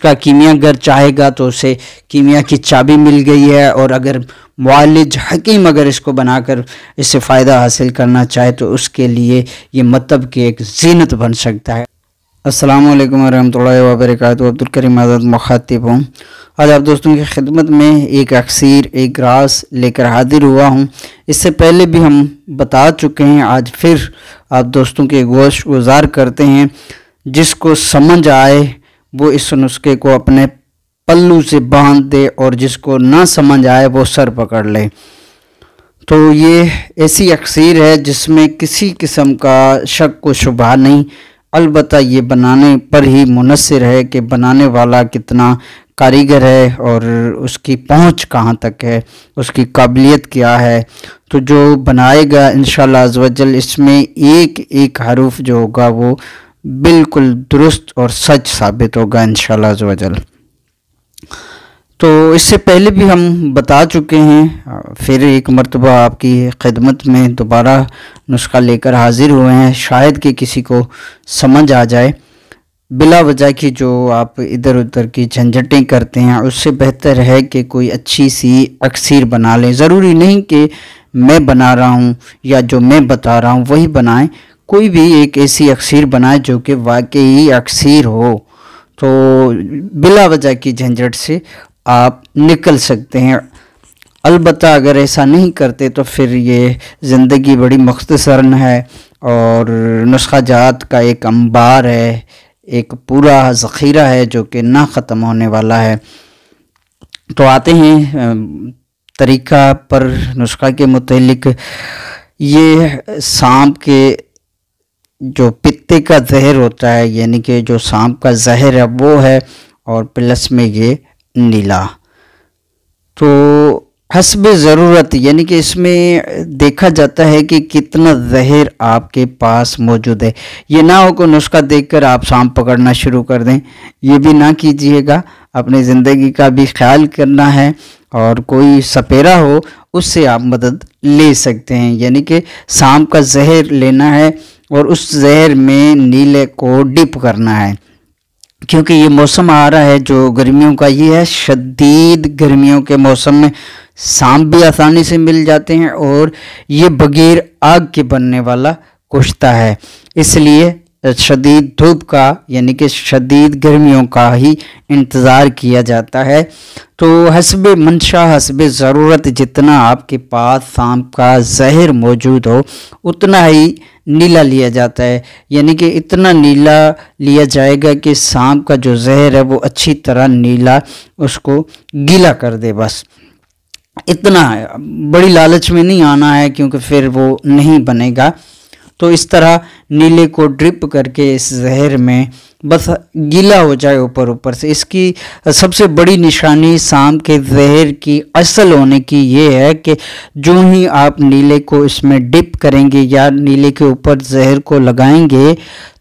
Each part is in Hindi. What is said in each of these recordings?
उसका कीमियागर चाहेगा तो उसे कीमिया की चाबी मिल गई है, और अगर मुआलिज हकीम अगर इसको बनाकर इससे फ़ायदा हासिल करना चाहे तो उसके लिए ये मतलब कि एक ज़ीनत बन सकता है। अस्सलामु अलैकुम वरहमतुल्लाहि वबरकातुहू। अब्दुल करीम आज़ाद मुखातिब हूँ। आज आप दोस्तों की खिदमत में एक अक्सीर, एक ग्रास लेकर हाजिर हुआ हूँ। इससे पहले भी हम बता चुके हैं, आज फिर आप दोस्तों के गोश गुजार करते हैं। जिसको समझ आए वो इस नुस्खे को अपने पल्लू से बांध दे, और जिसको ना समझ आए वो सर पकड़ ले। तो ये ऐसी अक्सीर है जिसमें किसी किस्म का शक व शुबहा नहीं, अलबत्ता ये बनाने पर ही मुनस्सिर है कि बनाने वाला कितना कारीगर है और उसकी पहुंच कहाँ तक है, उसकी काबिलियत क्या है। तो जो बनाएगा इंशाअल्लाह अज़्ज़वजल इसमें एक एक हरूफ जो होगा वो बिल्कुल दुरुस्त और सच साबित होगा इंशाअल्लाह अज़्ज़वजल। तो इससे पहले भी हम बता चुके हैं, फिर एक मर्तबा आपकी खिदमत में दोबारा नुस्खा लेकर हाजिर हुए हैं। शायद कि किसी को समझ आ जाए। बिला वजह की जो आप इधर उधर की झंझटें करते हैं, उससे बेहतर है कि कोई अच्छी सी अक्सीर बना लें। ज़रूरी नहीं कि मैं बना रहा हूँ या जो मैं बता रहा हूँ वही बनाएं। कोई भी एक ऐसी अक्सीर बनाए जो कि वाकई अक्सीर हो, तो बिला वजह की झंझट से आप निकल सकते हैं। अलबत्ता अगर ऐसा नहीं करते तो फिर ये ज़िंदगी बड़ी मुख्तसरन है और नुस्खा जात का एक अंबार है, एक पूरा ज़ख़ीरा है जो कि ना ख़त्म होने वाला है। तो आते हैं तरीक़ा पर नुस्खा के मुतालिक। ये सांप के जो पित्ते का जहर होता है, यानी कि जो सांप का जहर है वो है, और प्लस में ये नीला। तो हस्बे ज़रूरत, यानी कि इसमें देखा जाता है कि कितना जहर आपके पास मौजूद है। ये ना हो कि नुस्खा देखकर आप सांप पकड़ना शुरू कर दें, ये भी ना कीजिएगा। अपनी ज़िंदगी का भी ख्याल करना है, और कोई सपेरा हो उससे आप मदद ले सकते हैं। यानी कि सांप का जहर लेना है और उस जहर में नीले को डिप करना है, क्योंकि ये मौसम आ रहा है जो गर्मियों का। ये है शदीद गर्मियों के मौसम में सांप भी आसानी से मिल जाते हैं, और ये बगैर आग के बनने वाला कुश्ता है। इसलिए शदीद धूप का, यानी कि शदीद गर्मियों का ही इंतज़ार किया जाता है। तो हस्बे मंशा, हस्बे ज़रूरत जितना आपके पास सांप का जहर मौजूद हो उतना ही नीला लिया जाता है। यानी कि इतना नीला लिया जाएगा कि सांप का जो जहर है वो अच्छी तरह नीला उसको गीला कर दे। बस इतना है, बड़ी लालच में नहीं आना है क्योंकि फिर वो नहीं बनेगा। तो इस तरह नीले को ड्रिप करके इस जहर में बस गीला हो जाए ऊपर ऊपर से। इसकी सबसे बड़ी निशानी सांप के जहर की असल होने की ये है कि जो ही आप नीले को इसमें डिप करेंगे या नीले के ऊपर जहर को लगाएंगे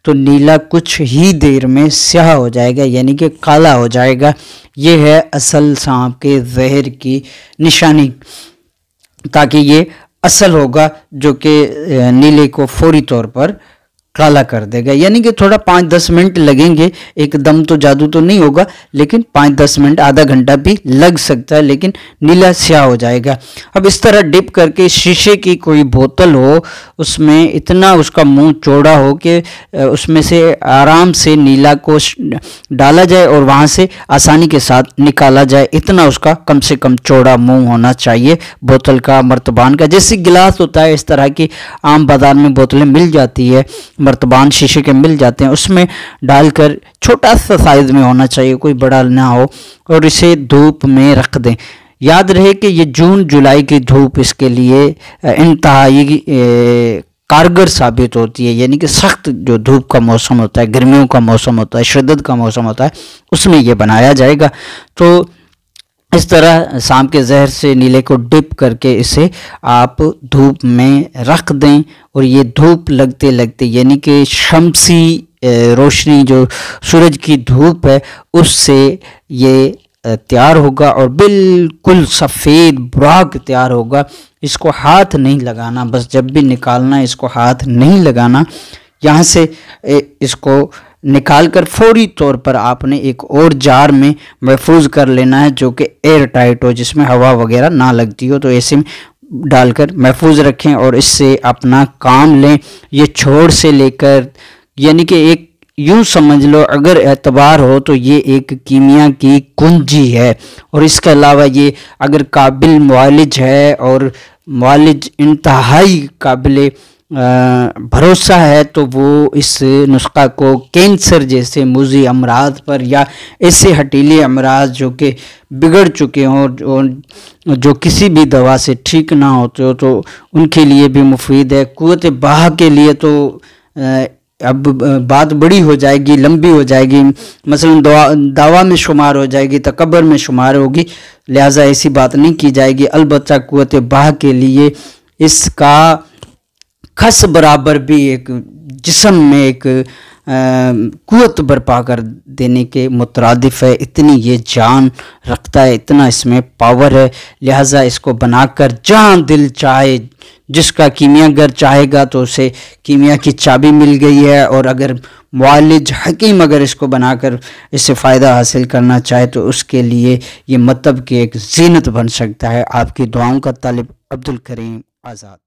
तो नीला कुछ ही देर में स्याह हो जाएगा, यानी कि काला हो जाएगा। ये है असल सांप के जहर की निशानी, ताकि ये असल होगा जो कि नीले को फौरी तौर पर काला कर देगा। यानी कि थोड़ा 5-10 मिनट लगेंगे, एकदम तो जादू तो नहीं होगा, लेकिन 5-10 मिनट, आधा घंटा भी लग सकता है, लेकिन नीला स्याह हो जाएगा। अब इस तरह डिप करके शीशे की कोई बोतल हो, उसमें इतना उसका मुंह चौड़ा हो कि उसमें से आराम से नीला को डाला जाए और वहाँ से आसानी के साथ निकाला जाए। इतना उसका कम से कम चौड़ा मुंह होना चाहिए बोतल का, मर्तबान का। जैसे गिलास होता है इस तरह की आम बाज़ार में बोतलें मिल जाती है, मर्तबान शीशे के मिल जाते हैं, उसमें डालकर छोटा सा साइज़ में होना चाहिए, कोई बड़ा ना हो, और इसे धूप में रख दें। याद रहे कि ये जून जुलाई की धूप इसके लिए इंतहाई कारगर साबित होती है। यानी कि सख्त जो धूप का मौसम होता है, गर्मियों का मौसम होता है, शिद्दत का मौसम होता है, उसमें ये बनाया जाएगा। तो इस तरह सांप के जहर से नीले को डिप करके इसे आप धूप में रख दें, और ये धूप लगते लगते, यानी कि शम्सी रोशनी जो सूरज की धूप है उससे ये तैयार होगा और बिल्कुल सफ़ेद बुराक तैयार होगा। इसको हाथ नहीं लगाना, बस जब भी निकालना है इसको हाथ नहीं लगाना। यहाँ से इसको निकाल कर फौरी तौर पर आपने एक और जार में महफूज कर लेना है, जो कि एयर टाइट हो, जिसमें हवा वगैरह ना लगती हो। तो ऐसे में डालकर महफूज रखें और इससे अपना काम लें। ये छोड़ से लेकर यानी कि एक यूं समझ लो, अगर एतबार हो तो ये एक कीमिया की कुंजी है। और इसके अलावा ये अगर काबिल मुआलिज है और मुआलिज इंतहाई काबिल भरोसा है, तो वो इस नुस्खा को कैंसर जैसे मुज़ी अमराज पर या ऐसे हटीले अमराज जो कि बिगड़ चुके हों और जो किसी भी दवा से ठीक ना होते हो, तो उनके लिए भी मुफीद है। कुव्वत बाह के लिए तो अब बात बड़ी हो जाएगी, लंबी हो जाएगी, मसलन दावा में शुमार हो जाएगी, तकबर में शुमार होगी, लिहाजा ऐसी बात नहीं की जाएगी। अलबत्ता कुव्वत बाह के लिए इसका खस बराबर भी एक जिस्म में एक कुव्वत बर्पा कर देने के मुतरादिफ है। इतनी ये जान रखता है, इतना इसमें पावर है। लिहाजा इसको बनाकर जहाँ दिल चाहे, जिसका कीमियागर चाहेगा तो उसे कीमिया की चाबी मिल गई है। और अगर मुआलिज हकीम अगर इसको बनाकर इससे फ़ायदा हासिल करना चाहे तो उसके लिए ये मतलब कि एक जीनत बन सकता है। आपकी दुआओं का तालिब, अब्दुल करीम आज़ाद।